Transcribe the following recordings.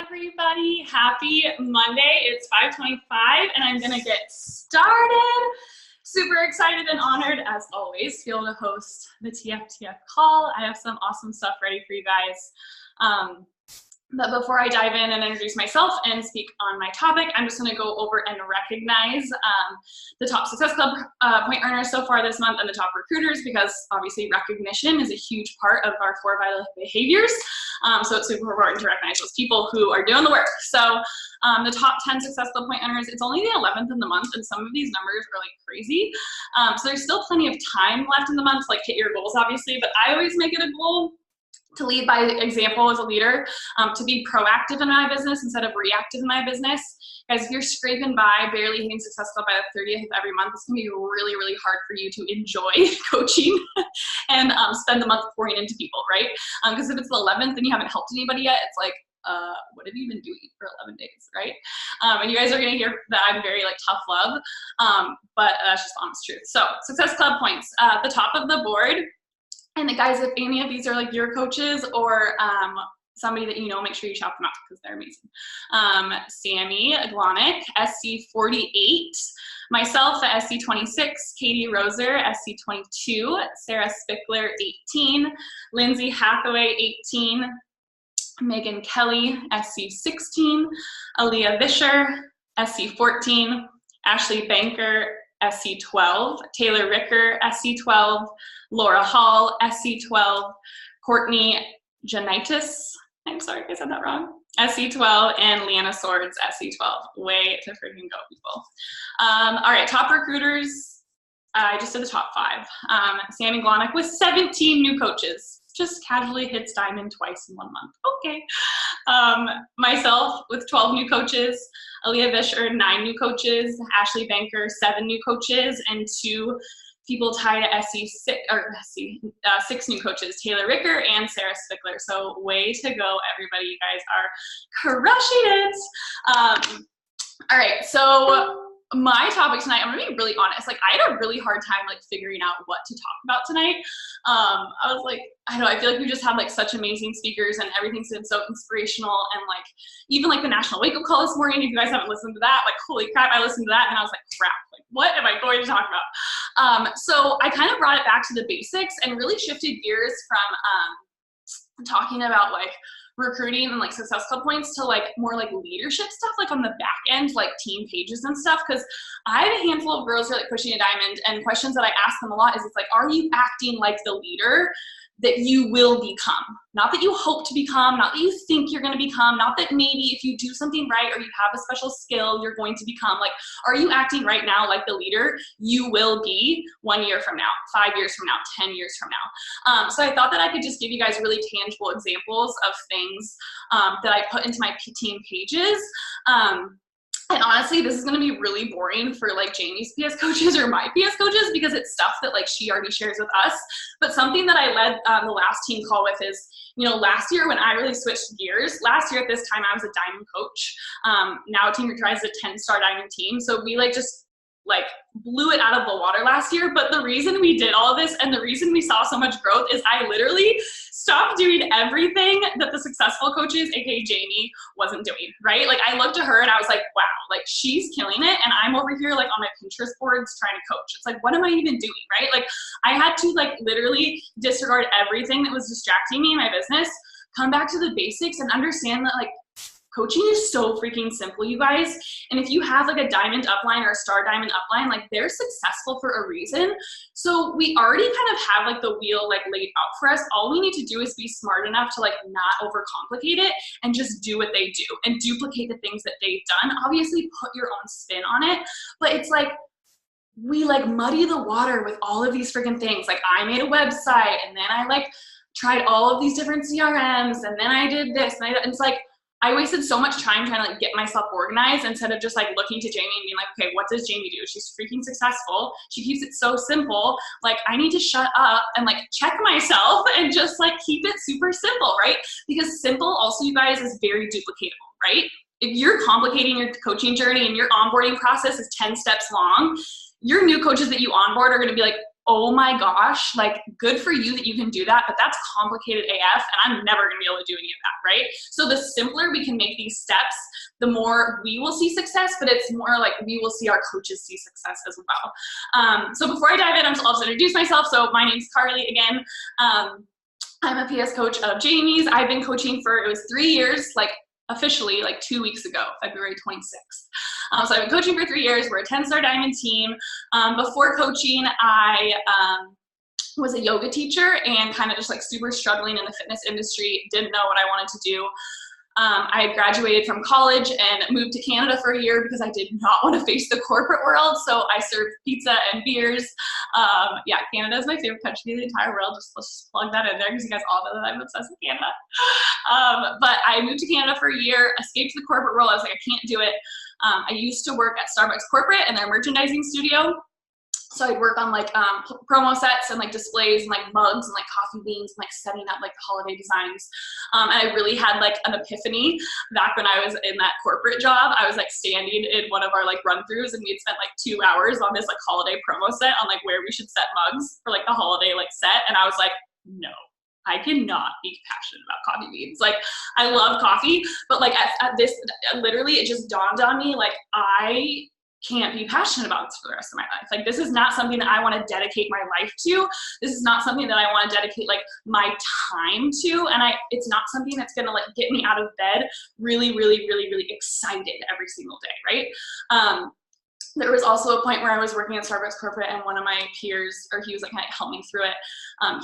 everybody. Happy Monday. It's 5:25 and I'm gonna get started. Super excited and honored as always to be able to host the TFTF call. I have some awesome stuff ready for you guys. But before I dive in and introduce myself and speak on my topic, I'm just going to go over and recognize the top Success Club point earners so far this month and the top recruiters, because obviously recognition is a huge part of our 4 vital behaviors. So it's super important to recognize those people who are doing the work. So the top 10 Success Club point earners, it's only the 11th in the month, and some of these numbers are like crazy. So there's still plenty of time left in the month to like hit your goals, obviously, but I always make it a goal to lead by example as a leader, to be proactive in my business instead of reactive in my business. Guys, if you're scraping by, barely hitting Success Club by the 30th of every month, it's gonna be really, really hard for you to enjoy coaching and spend the month pouring into people, right? Because if it's the 11th and you haven't helped anybody yet, it's like, what have you been doing for 11 days, right? And you guys are gonna hear that I'm very like tough love, but that's just the honest truth. So Success Club points, at the top of the board. And guys, if any of these are like your coaches or somebody that you know, make sure you shout them out because they're amazing. Sammy Glonick, SC48. Myself at SC26. Katie Roser, SC22. Sarah Spickler, 18. Lindsay Hathaway, 18. Megan Kelly, SC16. Aaliyah Vischer, SC14. Ashley Banker, SC12, Taylor Ricker, SC12, Laura Hall, SC12, Courtney Janitis, I'm sorry if I said that wrong, SC12, and Leanna Swords, SC12. Way to freaking go, people. All right, top recruiters. I just did the top 5. Sammy Glonick with 17 new coaches. Just casually hits diamond twice in 1 month. Okay. Myself with 12 new coaches, Aaliyah Vischer, 9 new coaches, Ashley Banker, 7 new coaches, and 2 people tied at SC6 or 6 new coaches, Taylor Ricker and Sarah Spickler. So way to go, everybody! You guys are crushing it. All right, so my topic tonight, I'm gonna be really honest, like I had a really hard time like figuring out what to talk about tonight. I was like, I don't know, I feel like we just have like such amazing speakers and everything's been so inspirational, and like even like the National Wake Up Call this morning, if you guys haven't listened to that, like holy crap, I listened to that and I was like, crap, like what am I going to talk about? So I kind of brought it back to the basics and really shifted gears from talking about like recruiting and like Success Club points to like more like leadership stuff, like on the back end, like team pages and stuff. Because I have a handful of girls who are like pushing a diamond, and questions that I ask them a lot is, it's like, are you acting like the leader that you will become? Not that you hope to become, not that you think you're going to become, not that maybe if you do something right or you have a special skill you're going to become. Like, are you acting right now like the leader you will be 1 year from now, 5 years from now, 10 years from now? So I thought that I could just give you guys really tangible examples of things that I put into my team pages. And honestly, this is going to be really boring for like Jamie's PS coaches or my PS coaches, because it's stuff that like she already shares with us. But something that I led the last team call with is, you know, last year when I really switched gears, last year at this time I was a diamond coach. Now Team Retries is a 10-star diamond team. So we like just like blew it out of the water last year. But the reason we did all of this and the reason we saw so much growth is I literally stopped doing everything that the successful coaches, aka Jamie, wasn't doing, right? Like I looked at her and I was like, wow, like she's killing it, and I'm over here like on my Pinterest boards trying to coach. It's like, what am I even doing, right? Like I had to like literally disregard everything that was distracting me in my business, come back to the basics, and understand that like coaching is so freaking simple, you guys. And if you have like a diamond upline or a star diamond upline, like they're successful for a reason. So we already kind of have like the wheel like laid out for us. All we need to do is be smart enough to like not overcomplicate it and just do what they do and duplicate the things that they've done. Obviously put your own spin on it, but it's like we like muddy the water with all of these freaking things. Like I made a website, and then I like tried all of these different CRMs, and then I did this, and it's like I wasted so much time trying to like get myself organized instead of just like looking to Jamie and being like, okay, what does Jamie do? She's freaking successful. She keeps it so simple. Like I need to shut up and like check myself and just like keep it super simple, right? Because simple also, you guys, is very duplicatable, right? If you're complicating your coaching journey and your onboarding process is 10 steps long, your new coaches that you onboard are going to be like, oh my gosh, like good for you that you can do that, but that's complicated AF and I'm never gonna be able to do any of that, right? So the simpler we can make these steps, the more we will see success, but it's more like we will see our coaches see success as well. So before I dive in, I'll also introduce myself. So my name's Carly again. I'm a PS coach of Jamie's. I've been coaching for, it was 3 years, like officially like 2 weeks ago, February 26th. So I've been coaching for 3 years. We're a 10-star diamond team. Before coaching, I was a yoga teacher and kind of just like super struggling in the fitness industry, didn't know what I wanted to do. I had graduated from college and moved to Canada for a year because I did not want to face the corporate world. So I served pizza and beers. Yeah, Canada is my favorite country in the entire world. Let's just plug that in there because you guys all know that I'm obsessed with Canada. But I moved to Canada for a year, escaped the corporate world. I was like, I can't do it. I used to work at Starbucks corporate and their merchandising studio. So I'd work on like promo sets and like displays and like mugs and like coffee beans and like setting up like the holiday designs. And I really had like an epiphany back when I was in that corporate job. I was like standing in one of our like run-throughs and we had spent like 2 hours on this like holiday promo set on like where we should set mugs for like the holiday like set. And I was like, no, I cannot be passionate about coffee beans. Like I love coffee, but like at this, literally it just dawned on me, like I can't be passionate about this for the rest of my life. Like this is not something that I want to dedicate my life to. This is not something that I want to dedicate like my time to. And it's not something that's going to like get me out of bed really, really, really, really excited every single day, right? There was also a point where I was working at Starbucks corporate and one of my peers, or he was like kind of helping me through it.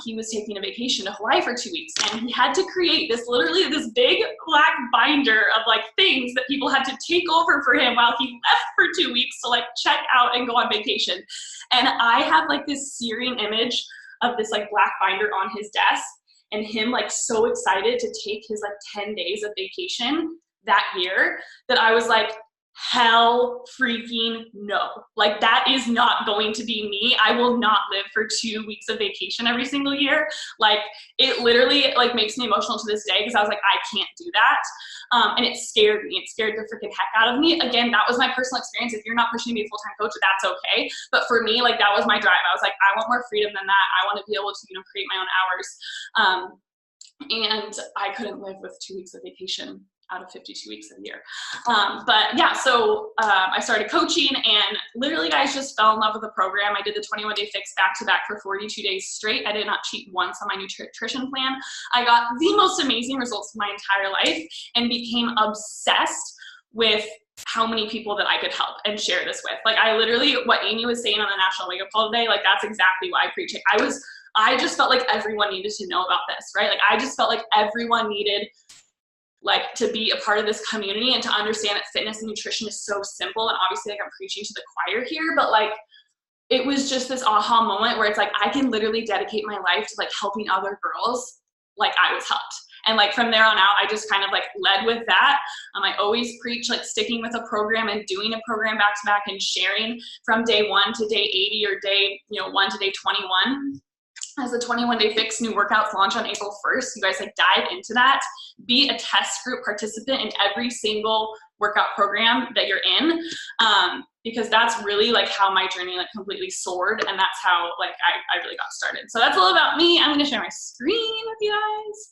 He was taking a vacation to Hawaii for 2 weeks and he had to create this literally this big black binder of like things that people had to take over for him while he left for 2 weeks to like check out and go on vacation. And I have like this searing image of this like black binder on his desk and him like so excited to take his like 10 days of vacation that year that I was like, hell freaking no. Like that is not going to be me. I will not live for 2 weeks of vacation every single year. Like it literally like makes me emotional to this day because I was like, I can't do that. And it scared me. It scared the freaking heck out of me. Again, that was my personal experience. If you're not pushing to be a full-time coach, that's okay. But for me, like that was my drive. I was like, I want more freedom than that. I want to be able to, create my own hours. And I couldn't live with 2 weeks of vacation out of 52 weeks a year. But yeah, so I started coaching and literally guys just fell in love with the program. I did the 21-day fix back-to-back for 42 days straight. I did not cheat once on my nutrition plan. I got the most amazing results of my entire life and became obsessed with how many people that I could help and share this with. Like I literally, what Amy was saying on the National Wake Up Call today, like that's exactly why I preach it. I just felt like everyone needed to know about this, right? Like I just felt like everyone needed like to be a part of this community and to understand that fitness and nutrition is so simple. And obviously like I'm preaching to the choir here, but like it was just this aha moment where it's like I can literally dedicate my life to like helping other girls like I was helped. And like from there on out, I just kind of like led with that. I always preach like sticking with a program and doing a program back to back and sharing from day 1 to day 80 or day 1 to day 21. As the 21-day fix new workouts launch on April 1st, you guys like dive into that. Be a test group participant in every single workout program that you're in, because that's really like how my journey like completely soared, and that's how like I really got started. So that's a little about me. I'm gonna share my screen with you guys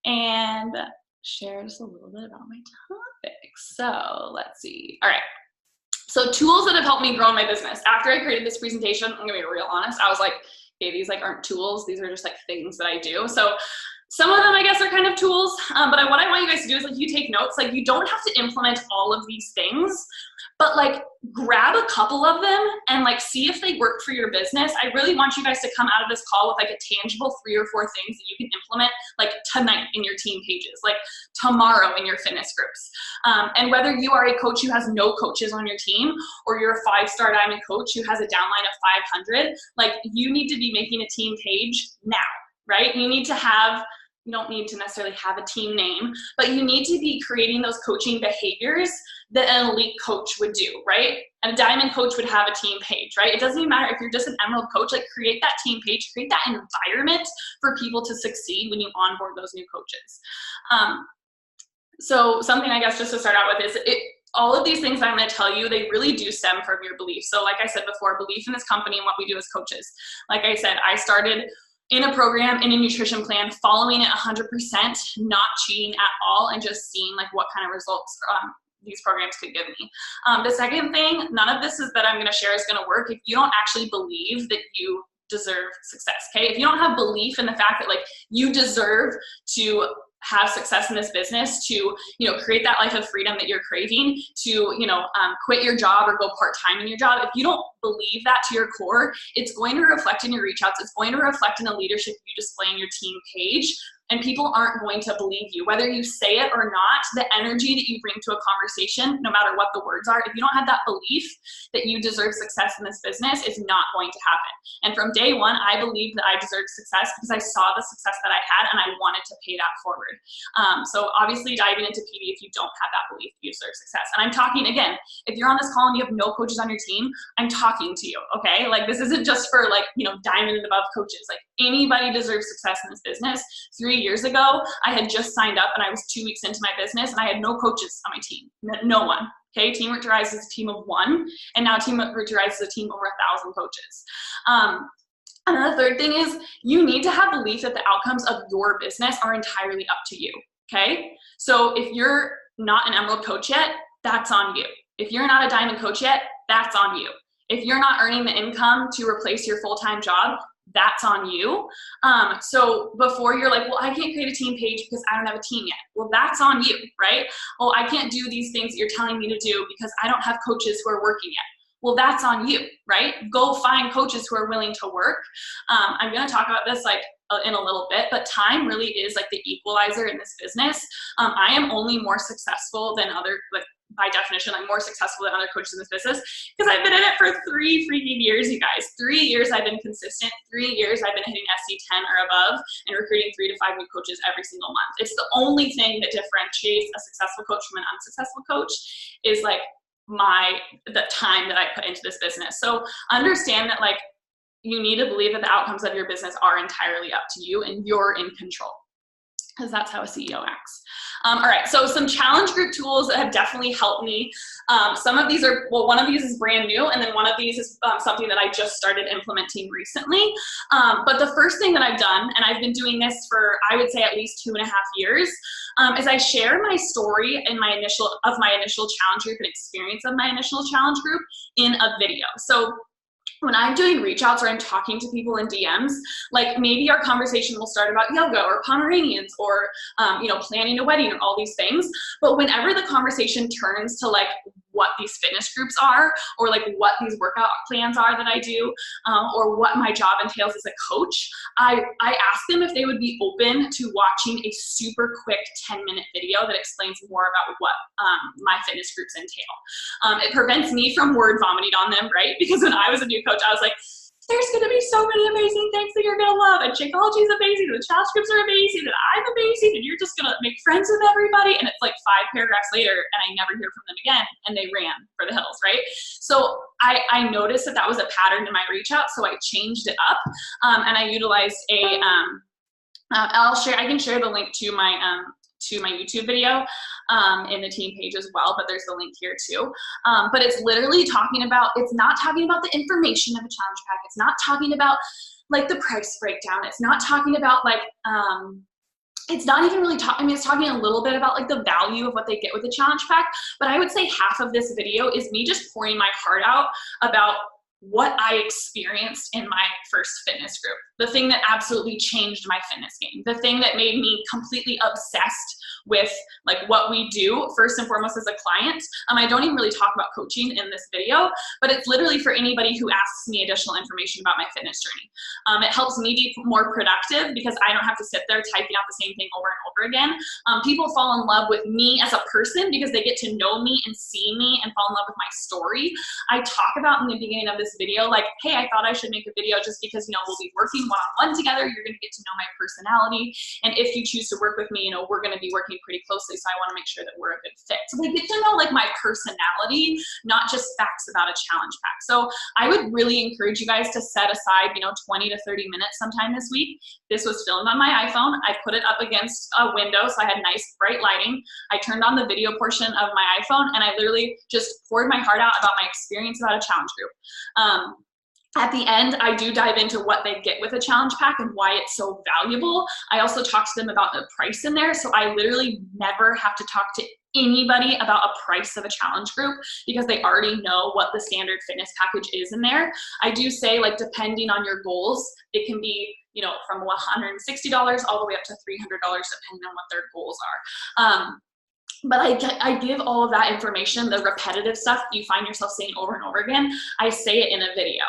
and share just a little bit about my topics. So let's see. All right. So tools that have helped me grow in my business. After I created this presentation, I'm gonna be real honest, I was like, okay, these like aren't tools, these are just like things that I do. So some of them I guess are kind of tools, but what I want you guys to do is like you take notes, like you don't have to implement all of these things, but like grab a couple of them and like see if they work for your business. I really want you guys to come out of this call with like a tangible 3 or 4 things that you can implement like tonight in your team pages, like tomorrow in your fitness groups. And whether you are a coach who has no coaches on your team or you're a 5-star diamond coach who has a downline of 500, like you need to be making a team page now, right? You don't need to necessarily have a team name, but you need to be creating those coaching behaviors that an elite coach would do, right? And a diamond coach would have a team page, right? It doesn't even matter if you're just an emerald coach, like create that team page, create that environment for people to succeed when you onboard those new coaches. So something I guess just to start out with is all of these things that I'm going to tell you, they really do stem from your belief. So like I said before, belief in this company and what we do as coaches. Like I said, I started in a program, in a nutrition plan, following it 100%, not cheating at all, and just seeing like what kind of results these programs could give me. The second thing, none of this is that I'm going to share is going to work if you don't actually believe that you deserve success, okay? If you don't have belief in the fact that like you deserve to have success in this business, to, you know, create that life of freedom that you're craving, to, you know, quit your job or go part-time in your job, if you don't believe that to your core, it's going to reflect in your reach outs. It's going to reflect in the leadership you display on your team page. And people aren't going to believe you. Whether you say it or not, the energy that you bring to a conversation, no matter what the words are, if you don't have that belief that you deserve success in this business, it's not going to happen. And from day one, I believed that I deserved success because I saw the success that I had and I wanted to pay that forward. So obviously diving into PD if you don't have that belief that you deserve success. And I'm talking, again, if you're on this call and you have no coaches on your team, I'm talking to you, okay? Like this isn't just for like, you know, diamond and above coaches. Like anybody deserves success in this business. 3 years ago, I had just signed up and I was 2 weeks into my business and I had no coaches on my team, no one. Okay, Team Rich Rise is a team of 1, and now Team Rich Rise is a team of over 1,000 coaches. And then the third thing is you need to have belief that the outcomes of your business are entirely up to you. Okay, so if you're not an Emerald coach yet, that's on you. If you're not a Diamond coach yet, that's on you. If you're not earning the income to replace your full-time job, that's on you. So before you're like, well, I can't create a team page because I don't have a team yet. Well, that's on you, right? Well, I can't do these things that you're telling me to do because I don't have coaches who are working yet. Well, that's on you, right? Go find coaches who are willing to work. I'm going to talk about this like in a little bit, but time really is like the equalizer in this business. I am only more successful than other, like by definition, I'm more successful than other coaches in this business because I've been in it for 3 freaking years, you guys. 3 years I've been consistent. 3 years I've been hitting SC10 or above and recruiting 3 to 5 new coaches every single month. It's the only thing that differentiates a successful coach from an unsuccessful coach is like the time that I put into this business. So understand that like you need to believe that the outcomes of your business are entirely up to you and you're in control, because that's how a CEO acts. All right, so some challenge group tools that have definitely helped me. Some of these are, well, one of these is brand new, and then one of these is something that I just started implementing recently. But the first thing that I've done, and I've been doing this for, I would say at least 2.5 years, is I share my story in my initial challenge group and experience of my initial challenge group in a video. So when I'm doing reach outs or I'm talking to people in DMs, like maybe our conversation will start about yoga or Pomeranians or, you know, planning a wedding or all these things. But whenever the conversation turns to like what these fitness groups are or like what these workout plans are that I do or what my job entails as a coach, I ask them if they would be open to watching a super quick 10-minute video that explains more about what my fitness groups entail. It prevents me from word vomiting on them, right? Because when I was a new coach, I was like, there's going to be so many amazing things that you're going to love, and Shakeology is amazing, and the challenge groups are amazing, and I'm amazing, and you're just going to make friends with everybody. And it's like 5 paragraphs later, and I never hear from them again, and they ran for the hills, right? So I noticed that was a pattern in my reach out, so I changed it up, and I utilized I can share the link to my YouTube video in the team page as well, but there's the link here too. But it's literally talking about, it's not talking about the information of a challenge pack. It's not talking about like the price breakdown. It's not talking about like, it's not even really talking, I mean, it's talking a little bit about like the value of what they get with the challenge pack, but I would say half of this video is me just pouring my heart out about what I experienced in my first fitness group, the thing that absolutely changed my fitness game, the thing that made me completely obsessed with like what we do first and foremost as a client. I don't even really talk about coaching in this video, but it's literally for anybody who asks me additional information about my fitness journey. It helps me be more productive because I don't have to sit there typing out the same thing over and over again. People fall in love with me as a person because they get to know me and see me and fall in love with my story. I talk about in the beginning of this this video, like, hey, I thought I should make a video just because, you know, we'll be working one-on-one together. You're going to get to know my personality. And if you choose to work with me, you know, we're going to be working pretty closely. So I want to make sure that we're a good fit. So they get to know like my personality, not just facts about a challenge pack. So I would really encourage you guys to set aside, you know, 20 to 30 minutes sometime this week. This was filmed on my iPhone. I put it up against a window, so I had nice bright lighting. I turned on the video portion of my iPhone, and I literally just poured my heart out about my experience about a challenge group. At the end, I do dive into what they get with a challenge pack and why it's so valuable. I also talk to them about the price in there, so I literally never have to talk to anybody about a price of a challenge group because they already know what the standard fitness package is in there. I do say, like, depending on your goals, it can be, you know, from $160 all the way up to $300 depending on what their goals are. But I give all of that information, the repetitive stuff you find yourself saying over and over again, I say it in a video.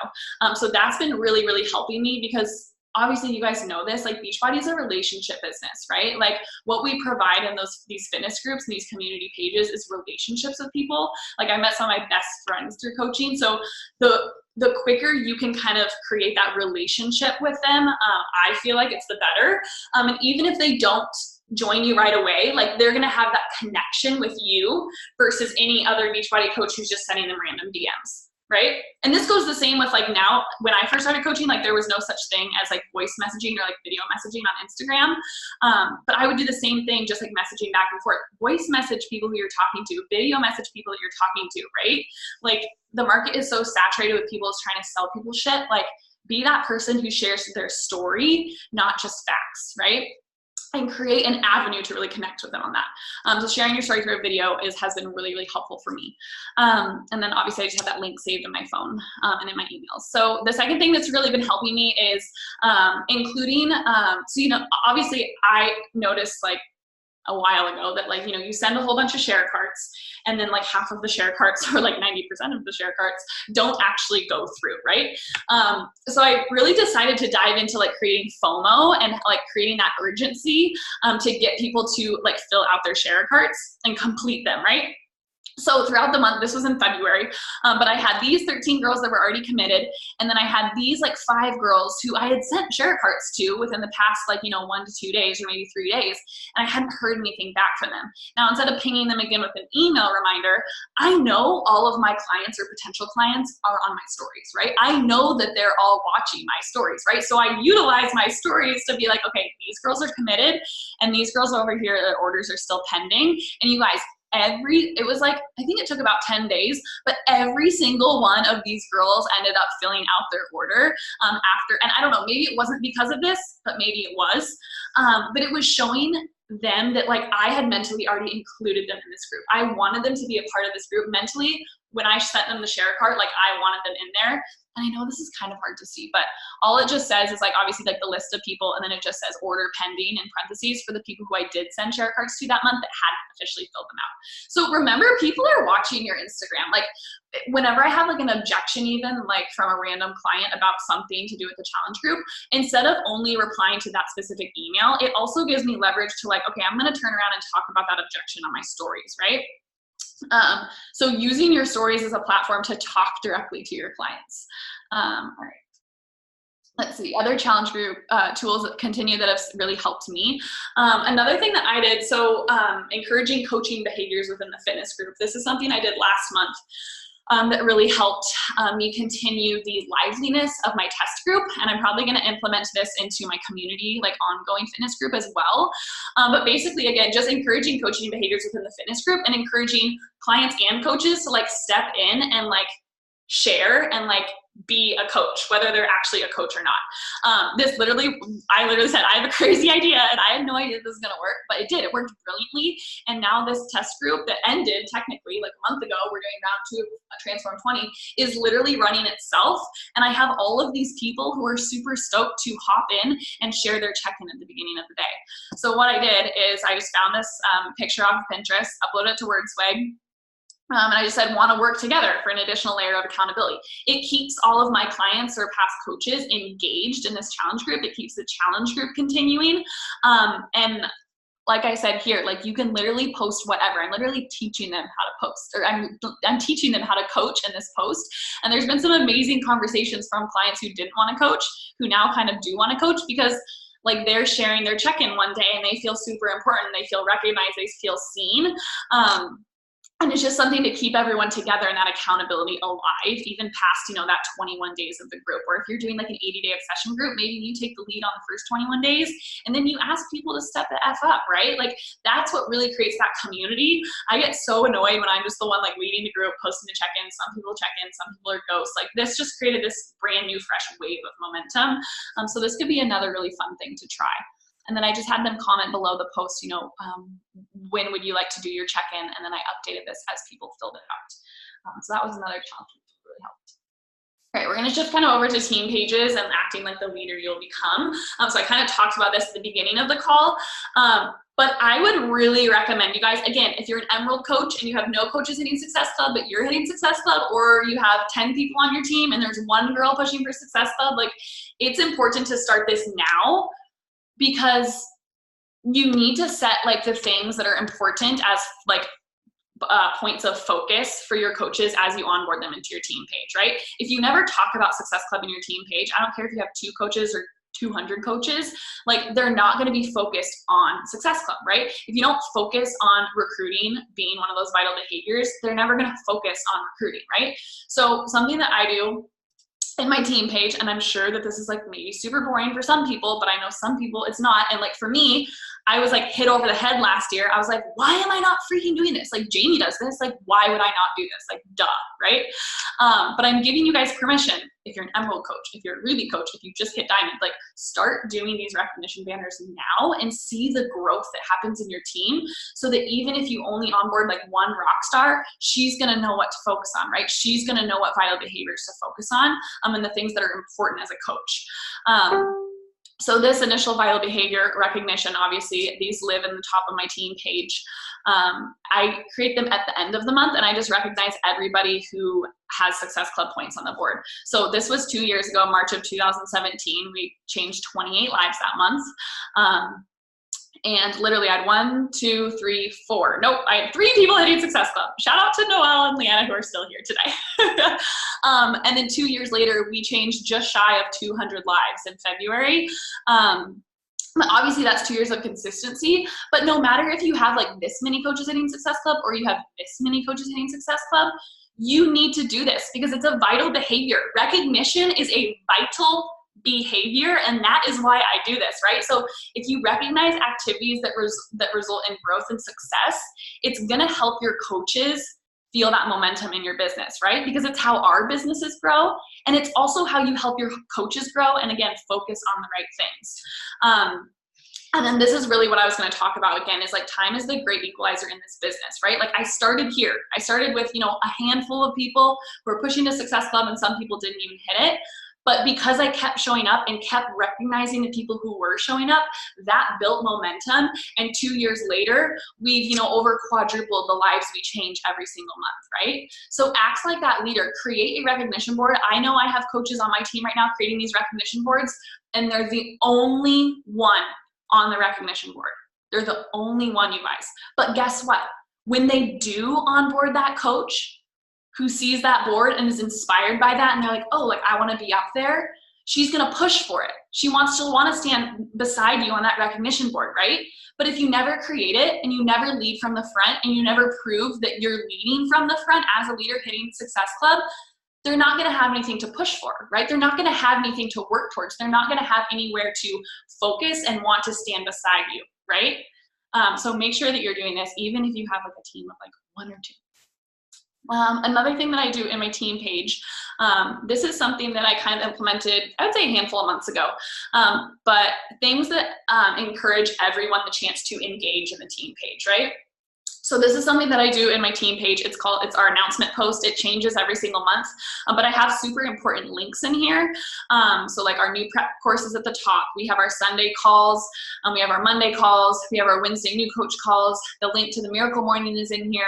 So that's been really, really helping me because obviously you guys know this, like Beachbody is a relationship business, right? Like what we provide in these fitness groups and these community pages is relationships with people. Like I met some of my best friends through coaching. So the quicker you can kind of create that relationship with them, I feel like it's the better. And even if they don't join you right away, like they're gonna have that connection with you versus any other Beachbody coach who's just sending them random DMs, right? And this goes the same with like now, when I first started coaching, like there was no such thing as like voice messaging or like video messaging on Instagram. But I would do the same thing, just like messaging back and forth. Voice message people who you're talking to, video message people that you're talking to, right? Like the market is so saturated with people trying to sell people shit. Like be that person who shares their story, not just facts, right? And create an avenue to really connect with them on that. So sharing your story through a video has been really, really helpful for me. And then obviously I just have that link saved in my phone and in my emails. So the second thing that's really been helping me is including, so, you know, obviously I noticed like a while ago that like, you know, you send a whole bunch of share carts and then like half of the share carts or like 90% of the share carts don't actually go through, right? So I really decided to dive into like creating FOMO and like creating that urgency to get people to like fill out their share carts and complete them, right? So throughout the month, this was in February, but I had these 13 girls that were already committed. And then I had these like 5 girls who I had sent share carts to within the past, like, you know, 1 to 2 days or maybe 3 days. And I hadn't heard anything back from them. Now, instead of pinging them again with an email reminder, I know all of my clients or potential clients are on my stories, right? I know that they're all watching my stories, right? So I utilize my stories to be like, okay, these girls are committed and these girls over here, their orders are still pending. And you guys, it was like, I think it took about 10 days, but every single one of these girls ended up filling out their order after, and I don't know, maybe it wasn't because of this, but maybe it was, but it was showing them that like I had mentally already included them in this group. I wanted them to be a part of this group mentally. When I sent them the share card, like I wanted them in there. And I know this is kind of hard to see, but all it just says is like obviously like the list of people, and then it just says order pending in parentheses for the people who I did send share cards to that month that hadn't officially filled them out. So remember, people are watching your Instagram. Like whenever I have like an objection even like from a random client about something to do with the challenge group, instead of only replying to that specific email, it also gives me leverage to like, okay, I'm gonna turn around and talk about that objection on my stories, right? So using your stories as a platform to talk directly to your clients. All right. Let's see, other challenge group tools that continue that have really helped me. Another thing that I did, so encouraging coaching behaviors within the fitness group. This is something I did last month. That really helped me continue the liveliness of my test group. And I'm probably going to implement this into my community, like ongoing fitness group as well. But basically, again, just encouraging coaching behaviors within the fitness group and encouraging clients and coaches to like step in and like share and like be a coach, whether they're actually a coach or not. I literally said, I have a crazy idea and I had no idea this was gonna work, but it did, it worked brilliantly. And now this test group that ended technically like a month ago, we're doing round 2 of Transform 20, is literally running itself. And I have all of these people who are super stoked to hop in and share their check-in at the beginning of the day. So what I did is I just found this picture off of Pinterest, uploaded it to WordSwag, and I just said, want to work together for an additional layer of accountability. It keeps all of my clients or past coaches engaged in this challenge group. It keeps the challenge group continuing. And like I said here, like you can literally post whatever. I'm literally teaching them how to post, or I'm teaching them how to coach in this post. And there's been some amazing conversations from clients who didn't want to coach, who now kind of do want to coach, because like they're sharing their check-in one day and they feel super important. They feel recognized, they feel seen. And it's just something to keep everyone together and that accountability alive, even past, you know, that 21 days of the group. Or if you're doing like an 80-day obsession group, maybe you take the lead on the first 21 days and then you ask people to step the F up, right? Like that's what really creates that community. I get so annoyed when I'm just the one like leading the group, posting the check-ins. Some people check in, some people are ghosts. Like this just created this brand new fresh wave of momentum. So this could be another really fun thing to try. And then I just had them comment below the post, you know, when would you like to do your check-in? And then I updated this as people filled it out. So that was another challenge that really helped. All right, we're gonna shift kind of over to team pages and acting like the leader you'll become. So I kind of talked about this at the beginning of the call, but I would really recommend you guys, again, if you're an Emerald coach and you have no coaches hitting Success Club, but you're hitting Success Club, or you have 10 people on your team and there's one girl pushing for Success Club, like it's important to start this now, because you need to set like the things that are important as like points of focus for your coaches as you onboard them into your team page, right? If you never talk about Success Club in your team page, I don't care if you have 2 coaches or 200 coaches, like they're not going to be focused on Success Club, right? If you don't focus on recruiting being one of those vital behaviors, they're never going to focus on recruiting, right? So something that I do in my team page, and I'm sure that this is like maybe super boring for some people, but I know some people it's not. And like for me, I was like hit over the head last year. I was like, why am I not freaking doing this? Like Jamie does this, like why would I not do this? Like duh, right? But I'm giving you guys permission, if you're an Emerald coach, if you're a Ruby coach, if you just hit Diamond, like start doing these recognition banners now and see the growth that happens in your team, so that even if you only onboard like one rock star, she's gonna know what to focus on, right? She's gonna know what vital behaviors to focus on, and the things that are important as a coach. So this initial vital behavior recognition, obviously these live in the top of my team page. I create them at the end of the month, and I just recognize everybody who has Success Club points on the board. So this was 2 years ago, March of 2017. We changed 28 lives that month. And literally I had 1, 2, 3, 4. Nope, I had 3 people hitting Success Club. Shout out to Noelle and Leanna who are still here today. And then 2 years later, we changed just shy of 200 lives in February. Obviously that's 2 years of consistency, but no matter if you have like this many coaches hitting Success Club or you have this many coaches hitting Success Club, you need to do this because it's a vital behavior. Recognition is a vital behavior, and that is why I do this, right? So if you recognize activities that result in growth and success, it's gonna help your coaches feel that momentum in your business, right? Because it's how our businesses grow, and it's also how you help your coaches grow, and again, focus on the right things. And then this is really what I was going to talk about again, is like time is the great equalizer in this business, right? Like I started here. I started with, you know, a handful of people who were pushing to Success Club, and some people didn't even hit it. But because I kept showing up and kept recognizing the people who were showing up, that built momentum. And 2 years later, we've, you know, over quadrupled the lives we change every single month, right? So act like that leader. Create a recognition board. I know I have coaches on my team right now creating these recognition boards, and they're the only one on the recognition board. They're the only one, you guys. But guess what? When they do onboard that coach who sees that board and is inspired by that, and they're like, oh, like I want to be up there, she's going to push for it. She'll want to stand beside you on that recognition board, right? But if you never create it and you never lead from the front and you never prove that you're leading from the front as a leader hitting Success Club, they're not going to have anything to push for, right? They're not going to have anything to work towards. They're not going to have anywhere to focus and want to stand beside you, right? So make sure that you're doing this, even if you have like a team of like 1 or 2. Another thing that I do in my team page, this is something that I kind of implemented, I would say a handful of months ago, but things that encourage everyone the chance to engage in the team page, right? So this is something that I do in my team page. It's our announcement post. It changes every single month, but I have super important links in here. So like our new prep courses at the top. We have our Sunday calls. We have our Monday calls. We have our Wednesday new coach calls. The link to the Miracle Morning is in here.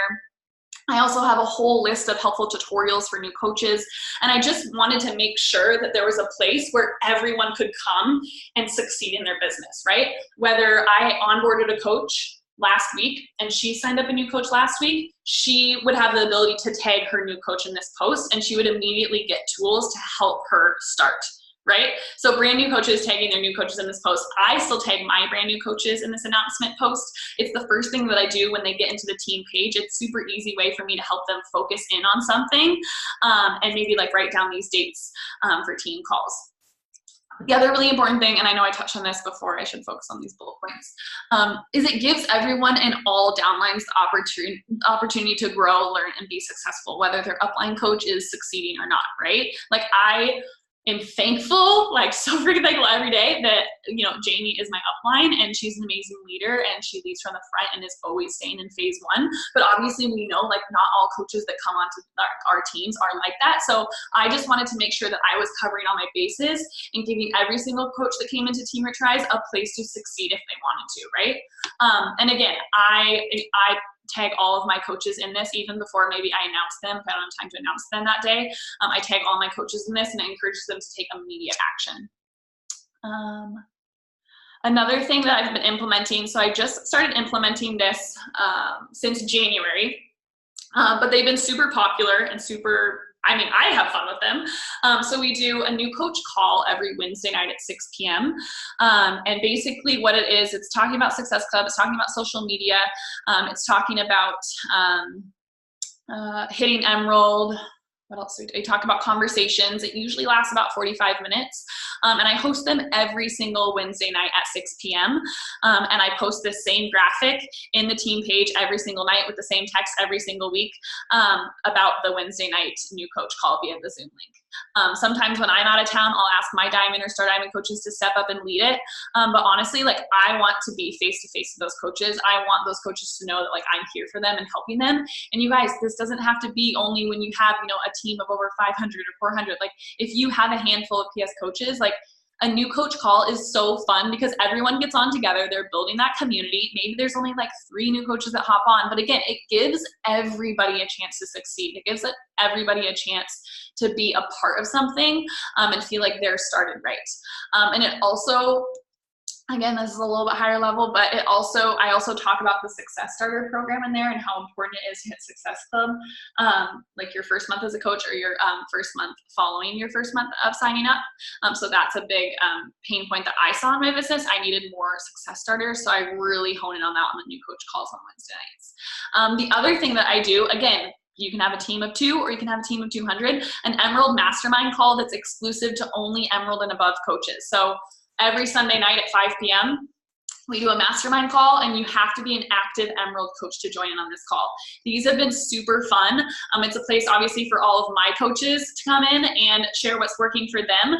I also have a whole list of helpful tutorials for new coaches. And I just wanted to make sure that there was a place where everyone could come and succeed in their business, right? Whether I onboarded a coach last week and she signed up a new coach last week, she would have the ability to tag her new coach in this post and she would immediately get tools to help her start. Right? So brand new coaches tagging their new coaches in this post. I still tag my brand new coaches in this announcement post. It's the first thing that I do when they get into the team page. It's super easy way for me to help them focus in on something and maybe like write down these dates for team calls. The other really important thing, and I know I touched on this before, I should focus on these bullet points, is it gives everyone in all downlines the opportunity to grow, learn, and be successful, whether their upline coach is succeeding or not, right? Like I am thankful, like so freaking thankful every day that, you know, Jamie is my upline and she's an amazing leader and she leads from the front and is always staying in phase one. But obviously we know like not all coaches that come onto our teams are like that. So I just wanted to make sure that I was covering all my bases and giving every single coach that came into Team Retries a place to succeed if they wanted to, right? And again, I tag all of my coaches in this even before maybe I announce them, if I don't have time to announce them that day. I tag all my coaches in this and I encourage them to take immediate action. Another thing that I've been implementing, so I just started implementing this since January, but they've been super popular and super, I mean, I have fun with them. So we do a new coach call every Wednesday night at 6 p.m. And basically what it is, it's talking about Success Club, it's talking about social media, it's talking about hitting Emerald. What else do we do? We talk about conversations. It usually lasts about 45 minutes. And I host them every single Wednesday night at 6 p.m. And I post this same graphic in the team page every single night with the same text every single week about the Wednesday night new coach call via the Zoom link. Sometimes when I'm out of town, I'll ask my Diamond or Star Diamond coaches to step up and lead it. But honestly, like I want to be face-to-face with those coaches. I want those coaches to know that like I'm here for them and helping them. And you guys, this doesn't have to be only when you have, you know, a team of over 500 or 400. Like if you have a handful of PS coaches, like a new coach call is so fun because everyone gets on together. They're building that community. Maybe there's only like 3 new coaches that hop on, but again, it gives everybody a chance to succeed. It gives everybody a chance to be a part of something and feel like they're started right. And it also, again, this is a little bit higher level, but I also talk about the Success Starter program in there and how important it is to hit Success Club, like your first month as a coach or your first month following your first month of signing up. So that's a big pain point that I saw in my business. I needed more Success Starters, so I really hone in on that on the new coach calls on Wednesday nights. The other thing that I do, again, you can have a team of 2 or you can have a team of 200, an Emerald Mastermind call that's exclusive to only Emerald and above coaches. So every Sunday night at 5 p.m., we do a mastermind call and you have to be an active Emerald coach to join in on this call. These have been super fun. It's a place obviously for all of my coaches to come in and share what's working for them.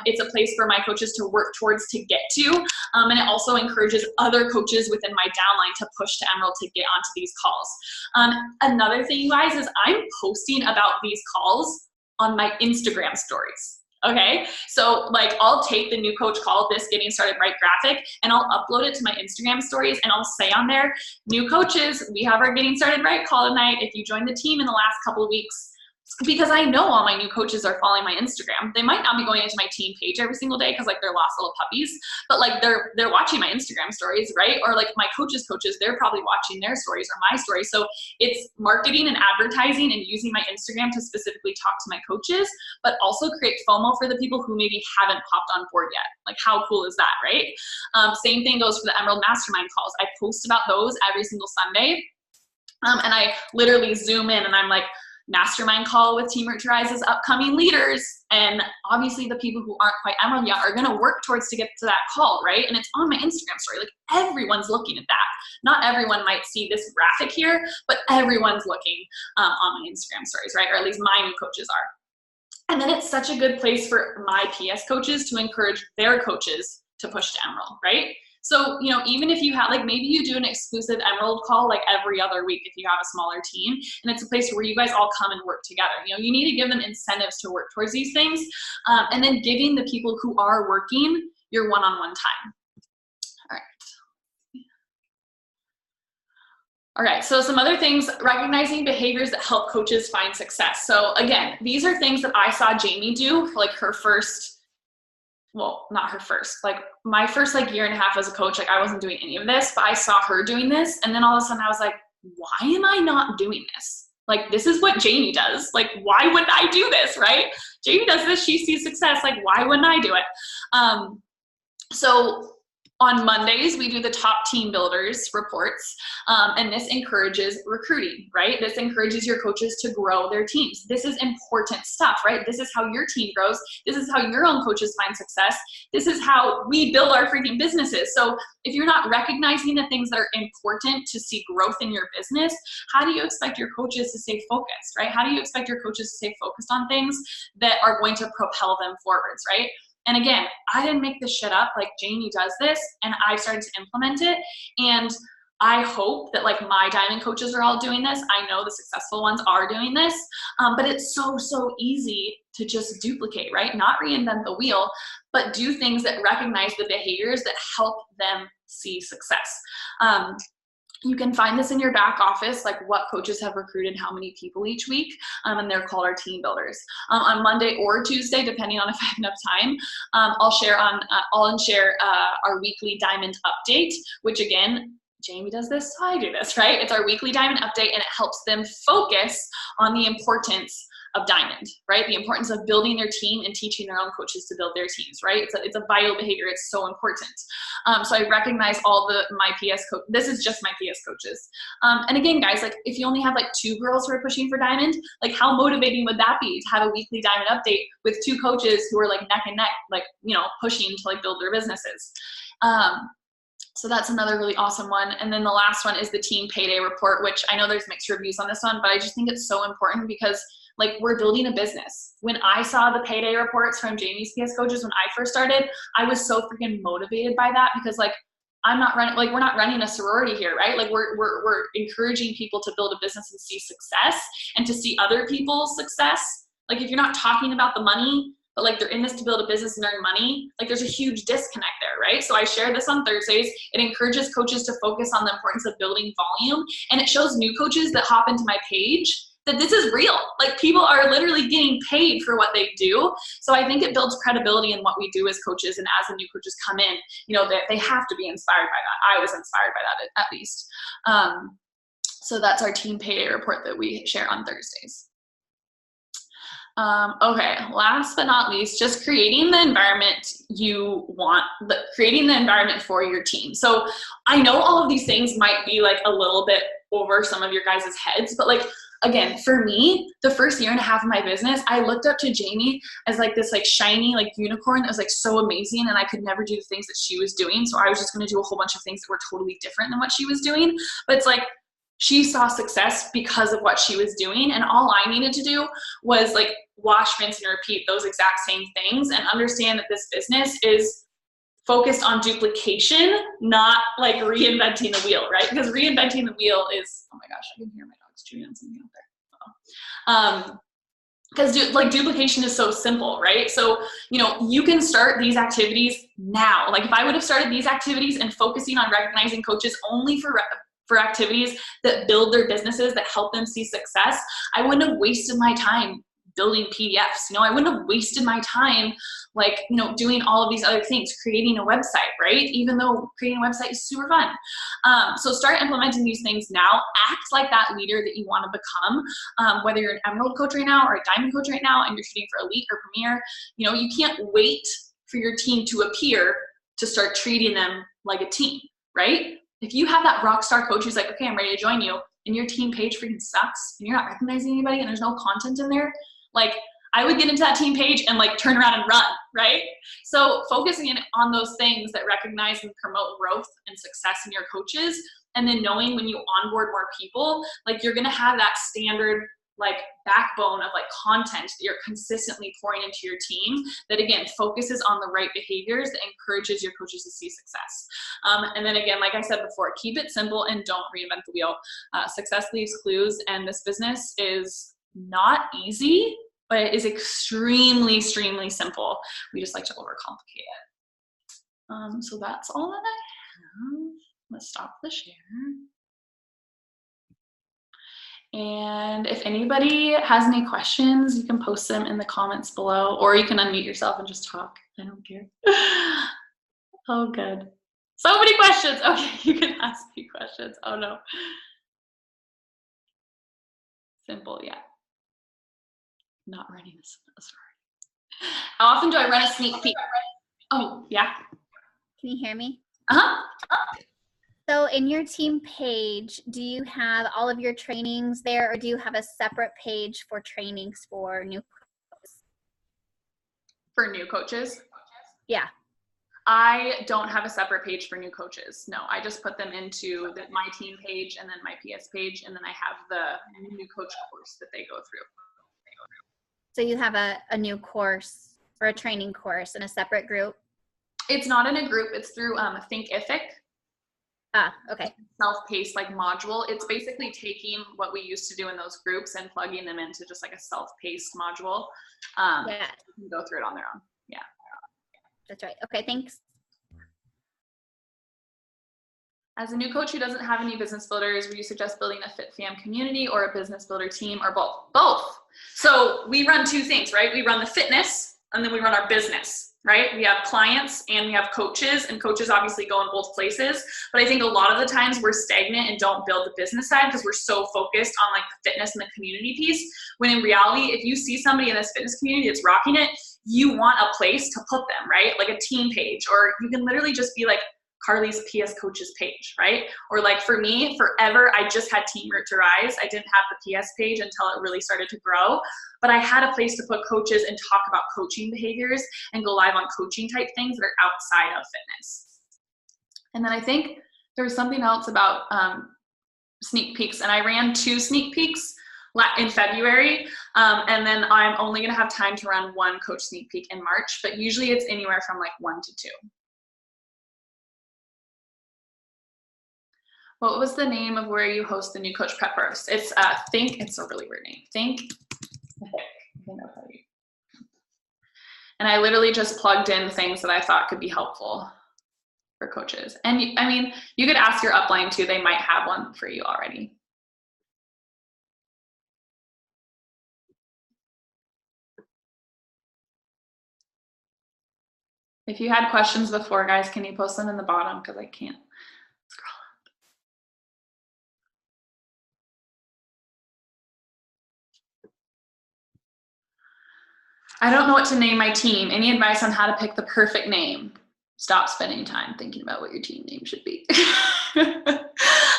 It's a place for my coaches to work towards to get to. And it also encourages other coaches within my downline to push to Emerald to get onto these calls. Another thing, you guys, is I'm posting about these calls on my Instagram stories. Okay, so like I'll take the new coach call, this getting started right graphic, and I'll upload it to my Instagram stories and I'll say on there, new coaches, we have our getting started right call tonight. If you joined the team in the last couple of weeks, because I know all my new coaches are following my Instagram. They might not be going into my team page every single day because like they're lost little puppies, but like they're watching my Instagram stories, right? Or like my coaches, they're probably watching their stories or my stories. So it's marketing and advertising and using my Instagram to specifically talk to my coaches, but also create FOMO for the people who maybe haven't popped on board yet. Like how cool is that, right? Same thing goes for the Emerald Mastermind calls. I post about those every single Sunday. And I literally zoom in and I'm like, mastermind call with Team Retries' upcoming leaders. And obviously the people who aren't quite Emerald yet are going to work towards to get to that call, right? And it's on my Instagram story. Like everyone's looking at that. Not everyone might see this graphic here, but everyone's looking on my Instagram stories, right? Or at least my new coaches are. And then it's such a good place for my PS coaches to encourage their coaches to push to Emerald, right? So, you know, even if you have, like maybe you do an exclusive Emerald call like every other week if you have a smaller team, and it's a place where you guys all come and work together. You know, you need to give them incentives to work towards these things, and then giving the people who are working your one-on-one time. All right. All right, so some other things, recognizing behaviors that help coaches find success. So again, these are things that I saw Jamie do for like her first, well, not her first, like my first like year and a half as a coach, like I wasn't doing any of this, but I saw her doing this. And then all of a sudden I was like, why am I not doing this? Like, this is what Jamie does. Like, why wouldn't I do this, right? Jamie does this, she sees success. Like, why wouldn't I do it? So on Mondays, we do the top team builders reports, and this encourages recruiting, right? This encourages your coaches to grow their teams. This is important stuff, right? This is how your team grows. This is how your own coaches find success. This is how we build our freaking businesses. So if you're not recognizing the things that are important to see growth in your business, how do you expect your coaches to stay focused, right? How do you expect your coaches to stay focused on things that are going to propel them forwards, right? And again, I didn't make this shit up. Like, Jamie does this and I started to implement it. And I hope that like my diamond coaches are all doing this. I know the successful ones are doing this, but it's so easy to just duplicate, right? Not reinvent the wheel, but do things that recognize the behaviors that help them see success. You can find this in your back office, like what coaches have recruited how many people each week, and they're called our team builders. On Monday or Tuesday, depending on if I have enough time, I'll share our weekly diamond update, which again, Jamie does this, so I do this, right? It's our weekly diamond update, and it helps them focus on the importance of diamond, right? The importance of building their team and teaching their own coaches to build their teams, right? It's a vital behavior. It's so important. So I recognize all my PS coach. This is just my PS coaches. And again, guys, like if you only have like 2 girls who are pushing for diamond, like how motivating would that be to have a weekly diamond update with 2 coaches who are like neck and neck, like, you know, pushing to like build their businesses. So that's another really awesome one. And then the last one is the team payday report, which I know there's mixed reviews on this one, but I just think it's so important because like we're building a business. When I saw the payday reports from Jamie's PS coaches when I first started, I was so freaking motivated by that because like we're not running a sorority here, right? Like we're encouraging people to build a business and see success and to see other people's success. Like if you're not talking about the money, but like they're in this to build a business and earn money, like there's a huge disconnect there, right? So I share this on Thursdays. It encourages coaches to focus on the importance of building volume, and it shows new coaches that hop into my page that this is real. Like people are literally getting paid for what they do. So I think it builds credibility in what we do as coaches, and as the new coaches come in, you know, they have to be inspired by that. I was inspired by that at least. So that's our team payday report that we share on Thursdays. Okay, last but not least, just creating the environment you want, creating the environment for your team. So I know all of these things might be like a little bit over some of your guys' heads, but like, again, for me, the first year and a half of my business, I looked up to Jamie as like this like shiny like unicorn that was like so amazing, and I could never do the things that she was doing. So I was just gonna do a whole bunch of things that were totally different than what she was doing. But it's like, she saw success because of what she was doing, and all I needed to do was like wash, rinse, and repeat those exact same things and understand that this business is focused on duplication, not like reinventing the wheel, right? Because reinventing the wheel is, oh my gosh, I can hear my dogs chewing on something out there. Because like duplication is so simple, right? So, you know, you can start these activities now. Like if I would have started these activities and focusing on recognizing coaches only for activities that build their businesses, that help them see success, I wouldn't have wasted my time building PDFs. You know, I wouldn't have wasted my time, like, you know, doing all of these other things, creating a website, right? Even though creating a website is super fun. So start implementing these things now. Act like that leader that you want to become, whether you're an Emerald coach right now or a Diamond coach right now and you're shooting for Elite or Premier. You know, you can't wait for your team to appear to start treating them like a team, right? If you have that rock star coach who's like, okay, I'm ready to join you, and your team page freaking sucks, and you're not recognizing anybody, and there's no content in there, like, I would get into that team page and like turn around and run, right? So focusing on those things that recognize and promote growth and success in your coaches, and then knowing when you onboard more people, like you're gonna have that standard like backbone of like content that you're consistently pouring into your team that again focuses on the right behaviors that encourages your coaches to see success. And then again, like I said before, keep it simple and don't reinvent the wheel. Success leaves clues, and this business is not easy, but it is extremely simple. We just like to overcomplicate it. So that's all that I have. Let's stop the share. And if anybody has any questions, you can post them in the comments below, or you can unmute yourself and just talk. I don't care. Oh, good. So many questions. Okay, you can ask me questions. Oh, no. Simple, yeah. Not running this. Sorry. How often do I run a sneak peek? Oh, yeah. Can you hear me? Uh-huh. So in your team page, do you have all of your trainings there, or do you have a separate page for trainings for new coaches? For new coaches? Yeah. I don't have a separate page for new coaches. No, I just put them into my team page and then my PS page, and then I have the new coach course that they go through. So you have a new course or a training course in a separate group? It's not in a group. It's through Thinkific. Ah, okay. Self-paced like module. It's basically taking what we used to do in those groups and plugging them into just like a self-paced module. Yeah. You can go through it on their own. Yeah. That's right. Okay, thanks. As a new coach who doesn't have any business builders, would you suggest building a Fit Fam community or a business builder team, or both? Both. So we run two things, right? We run the fitness and then we run our business, right? We have clients and we have coaches, and coaches obviously go in both places. But I think a lot of the times we're stagnant and don't build the business side because we're so focused on like the fitness and the community piece. When in reality, if you see somebody in this fitness community that's rocking it, you want a place to put them, right? Like a team page, or you can literally just be like Carly's PS coaches page, right? Or like for me, forever, I just had Team Root to Rise. I didn't have the PS page until it really started to grow, but I had a place to put coaches and talk about coaching behaviors and go live on coaching type things that are outside of fitness. And then I think there was something else about sneak peeks, and I ran 2 sneak peeks in February, and then I'm only gonna have time to run 1 coach sneak peek in March, but usually it's anywhere from like 1 to 2. What was the name of where you host the new coach prep course? It's Think. It's a really weird name. Think. And I literally just plugged in things that I thought could be helpful for coaches. And I mean, you could ask your upline too. They might have one for you already. If you had questions before, guys, can you post them in the bottom? Because I can't scroll up. I don't know what to name my team. Any advice on how to pick the perfect name? Stop spending time thinking about what your team name should be.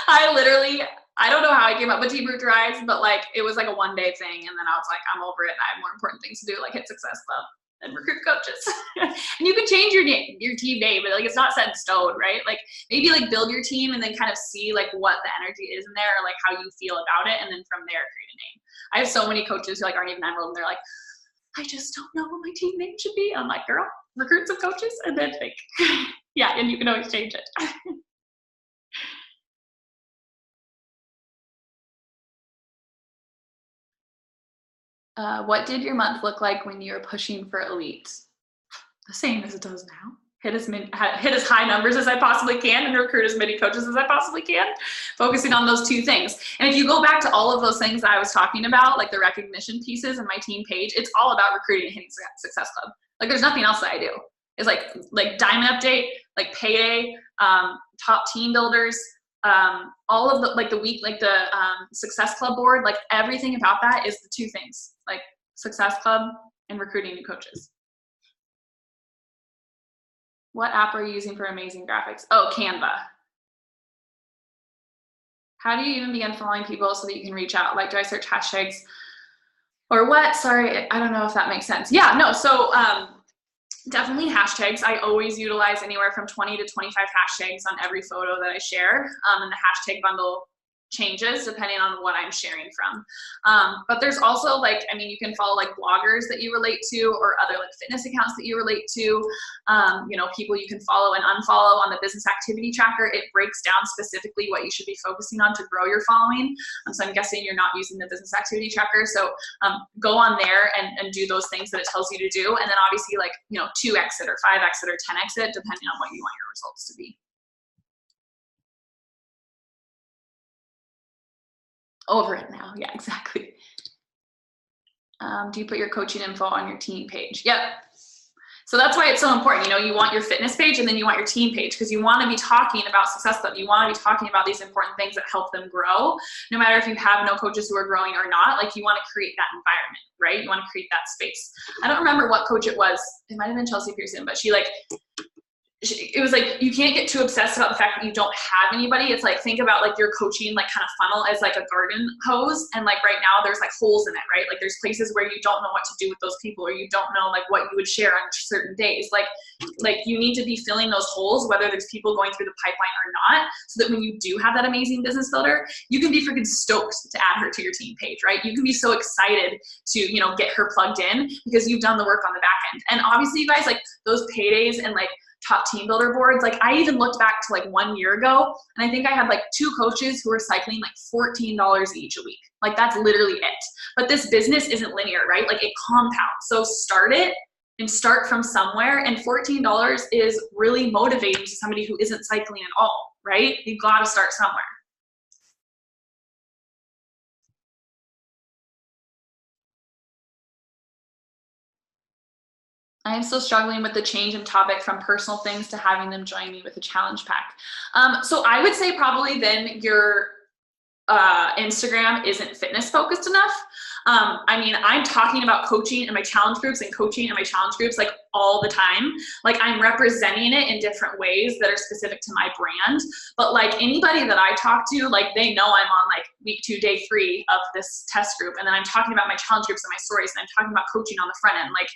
I don't know how I came up with Team Root to Rise, but like it was like a one-day thing, and then I was like, I'm over it. I have more important things to do, like hit Success Club and recruit coaches. And you can change your team name, but like it's not set in stone, right? Like maybe like build your team and then kind of see like what the energy is in there, or like how you feel about it, and then from there create a name. I have so many coaches who like aren't even enrolled, and they're like, I just don't know what my team name should be. I'm like, girl, recruit some coaches and then think. Yeah, and you can always change it. What did your month look like when you were pushing for elite? The same as it does now. Hit as high numbers as I possibly can and recruit as many coaches as I possibly can, focusing on those 2 things. And if you go back to all of those things that I was talking about, like the recognition pieces in my team page, it's all about recruiting and hitting Success Club. Like there's nothing else that I do. It's like Diamond Update, like Payday, top team builders, all of the like the week, like the Success Club board, like everything about that is the 2 things, like Success Club and recruiting new coaches. What app are you using for amazing graphics? Oh, Canva. How do you even begin following people so that you can reach out? Like, do I search hashtags or what? Sorry, I don't know if that makes sense. Yeah, no, so definitely hashtags. I always utilize anywhere from 20 to 25 hashtags on every photo that I share, and the hashtag bundle changes depending on what I'm sharing from. But there's also like, I mean, you can follow like bloggers that you relate to, or other like fitness accounts that you relate to, you know, people you can follow and unfollow on the business activity tracker. It breaks down specifically what you should be focusing on to grow your following. So I'm guessing you're not using the business activity tracker. So go on there and do those things that it tells you to do. And then obviously like, you know, 2x it or 5x it or 10x it, depending on what you want your results to be. Over it now. Yeah, exactly. Do you put your coaching info on your team page? Yep. So that's why it's so important. You know, you want your fitness page and then you want your team page, because you want to be talking about Success Club. You want to be talking about these important things that help them grow. No matter if you have no coaches who are growing or not, like you want to create that environment, right? You want to create that space. I don't remember what coach it was. It might have been Chelsea Pearson, but it was like, you can't get too obsessed about the fact that you don't have anybody. It's like, think about like your coaching like kind of funnel as like a garden hose, and like right now there's like holes in it, right? Like there's places where you don't know what to do with those people, or you don't know like what you would share on certain days. Like you need to be filling those holes, whether there's people going through the pipeline or not, so that when you do have that amazing business builder, you can be freaking stoked to add her to your team page, right? You can be so excited to, you know, get her plugged in because you've done the work on the back end. And obviously you guys, like those paydays and like top team builder boards, like I even looked back to like 1 year ago, and I think I had like 2 coaches who were cycling like $14 each a week. Like that's literally it. But this business isn't linear, right? Like it compounds. So start it and start from somewhere, and $14 is really motivating to somebody who isn't cycling at all, right? You've got to start somewhere. I am still struggling with the change in topic from personal things to having them join me with a challenge pack. So I would say probably then your Instagram isn't fitness focused enough. I mean, I'm talking about coaching in my challenge groups and coaching in my challenge groups like all the time. Like I'm representing it in different ways that are specific to my brand. But like anybody that I talk to, like they know I'm on like week 2, day 3 of this test group. And then I'm talking about my challenge groups and my stories, and I'm talking about coaching on the front end. Like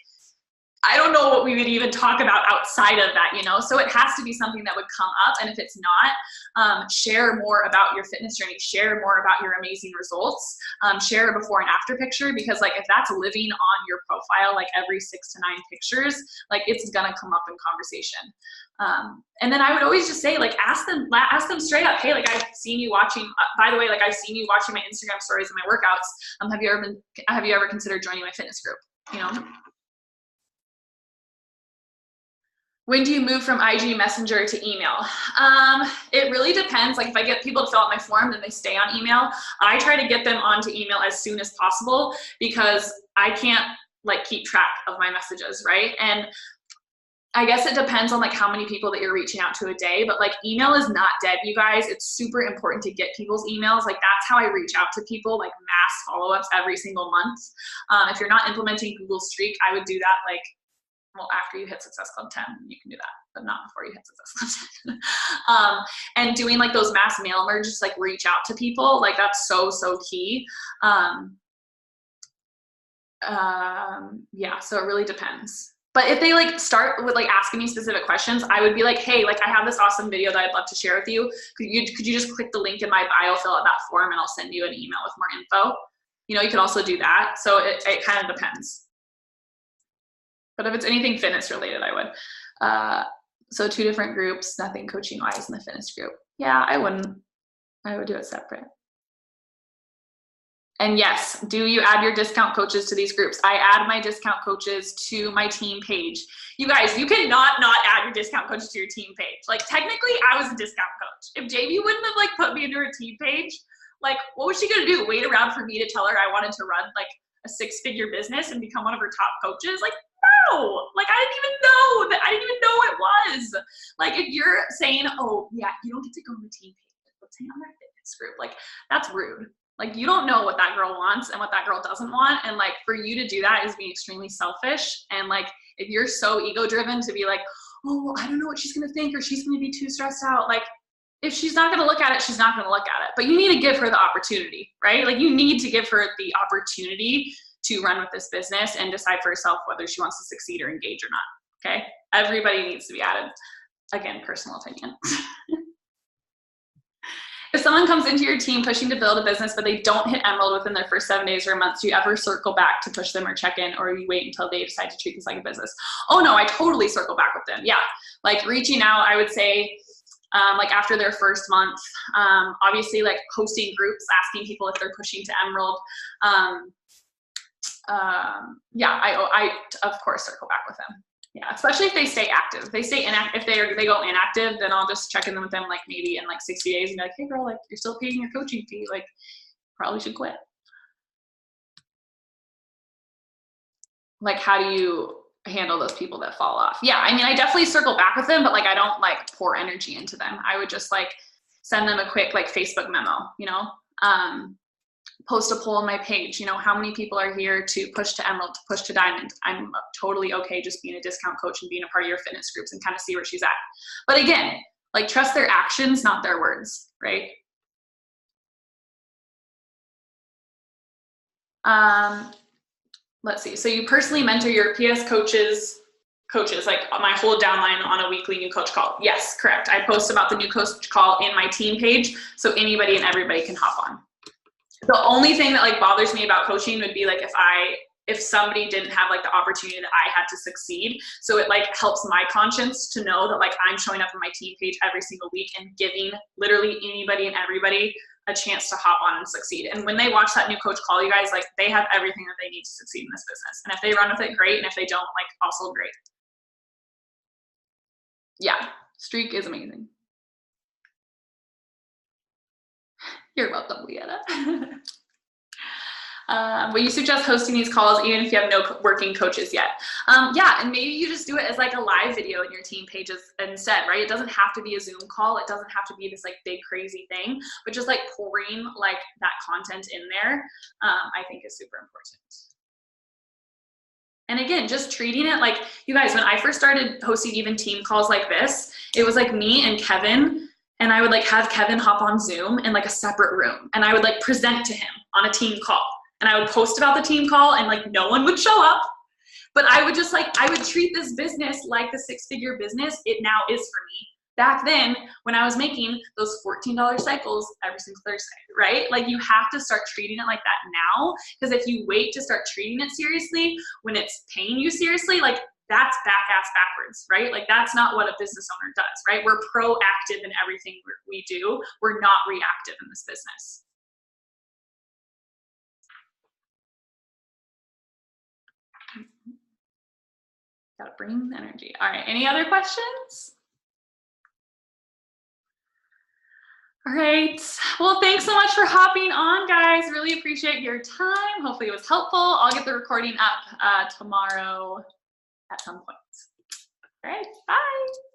I don't know what we would even talk about outside of that, you know? So it has to be something that would come up. And if it's not, share more about your fitness journey, share more about your amazing results, share a before and after picture, because like if that's living on your profile, like every 6 to 9 pictures, like it's gonna come up in conversation. And then I would always just say, like, ask them straight up, hey, like I've seen you watching, by the way, like I've seen you watching my Instagram stories and my workouts. Have you ever considered joining my fitness group? You know? When do you move from IG Messenger to email? It really depends. Like if I get people to fill out my form, then they stay on email. I try to get them onto email as soon as possible because I can't like keep track of my messages, right? And I guess it depends on like how many people that you're reaching out to a day, but like email is not dead, you guys. It's super important to get people's emails. Like that's how I reach out to people, like mass follow-ups every single month. If you're not implementing Google Streak, I would do that like, well, after you hit Success Club 10, you can do that, but not before you hit Success Club 10. And doing like those mass mail merges, like reach out to people, like that's so, so key. Yeah, so it really depends. But if they like start with like asking me specific questions, I would be like, hey, like I have this awesome video that I'd love to share with you. Could you just click the link in my bio, fill out that form, and I'll send you an email with more info. You know, you could also do that. So it kind of depends. But if it's anything fitness related, I would. So 2 different groups, nothing coaching wise in the fitness group. Yeah, I wouldn't. I would do it separate. And yes, do you add your discount coaches to these groups? I add my discount coaches to my team page. You guys, you cannot not add your discount coaches to your team page. Like technically I was a discount coach. If Jamie wouldn't have like put me into her team page, like what was she gonna do? Wait around for me to tell her I wanted to run like a 6-figure business and become one of her top coaches? Like, no, like I didn't even know that. I didn't even know it was. Like if you're saying, oh yeah, you don't get to go on the team page, let's say on that fitness group, like that's rude. Like you don't know what that girl wants and what that girl doesn't want. And like for you to do that is being extremely selfish. And like if you're so ego driven to be like, oh, well, I don't know what she's gonna think, or she's gonna be too stressed out. Like if she's not gonna look at it, she's not gonna look at it. But you need to give her the opportunity, right? Like you need to give her the opportunity to run with this business and decide for herself whether she wants to succeed or engage or not, okay? Everybody needs to be added. Again, personal opinion. If someone comes into your team pushing to build a business, but they don't hit Emerald within their first 7 days or a month, do you ever circle back to push them or check in, or you wait until they decide to treat this like a business? Oh no, I totally circle back with them. Yeah, like reaching out, I would say, like after their first month, obviously like hosting groups, asking people if they're pushing to Emerald. Yeah, I of course circle back with them. Yeah, especially if they stay active. If they stay inactive, if they go inactive, then I'll just check in with them like maybe in like 60 days and be like, hey girl, like you're still paying your coaching fee. Like, probably should quit. Like, how do you handle those people that fall off? Yeah, I mean, I definitely circle back with them, but like, I don't like pour energy into them. I would just like send them a quick like Facebook memo, you know, post a poll on my page, you know, how many people are here to push to emerald, to push to diamond. I'm totally okay just being a discount coach and being a part of your fitness groups and kind of see where she's at. But again, like, trust their actions, not their words, right? Let's see. So you personally mentor your PS coaches, like my whole downline on a weekly new coach call. Yes, correct. I post about the new coach call in my team page, so anybody and everybody can hop on. The only thing that like bothers me about coaching would be like if somebody didn't have like the opportunity that I had to succeed. So it like helps my conscience to know that like I'm showing up on my team page every single week and giving literally anybody and everybody a chance to hop on and succeed. And when they watch that new coach call, you guys, like, they have everything that they need to succeed in this business. And if they run with it, great. And if they don't, like, also great. Yeah, streak is amazing. You're welcome, Leanna. Will you suggest hosting these calls even if you have no working coaches yet? Yeah, and maybe you just do it as like a live video in your team pages instead, right? It doesn't have to be a Zoom call. It doesn't have to be this like big crazy thing, but just like pouring like that content in there, I think is super important. And again, just treating it like, you guys, when I first started hosting even team calls like this, it was like me and Kevin, and I would like have Kevin hop on Zoom in like a separate room, and I would like present to him on a team call. And I would post about the team call and like no one would show up, but I would just like, I would treat this business like the six-figure business it now is for me. Back then, when I was making those $14 cycles every single Thursday, right? Like, you have to start treating it like that now, because if you wait to start treating it seriously when it's paying you seriously, like, that's backwards, right? Like, that's not what a business owner does, right? We're proactive in everything we do. We're not reactive in this business. Gotta bring the energy. All right, any other questions? All right, well, thanks so much for hopping on, guys. Really appreciate your time. Hopefully it was helpful. I'll get the recording up tomorrow at some point. All right, bye.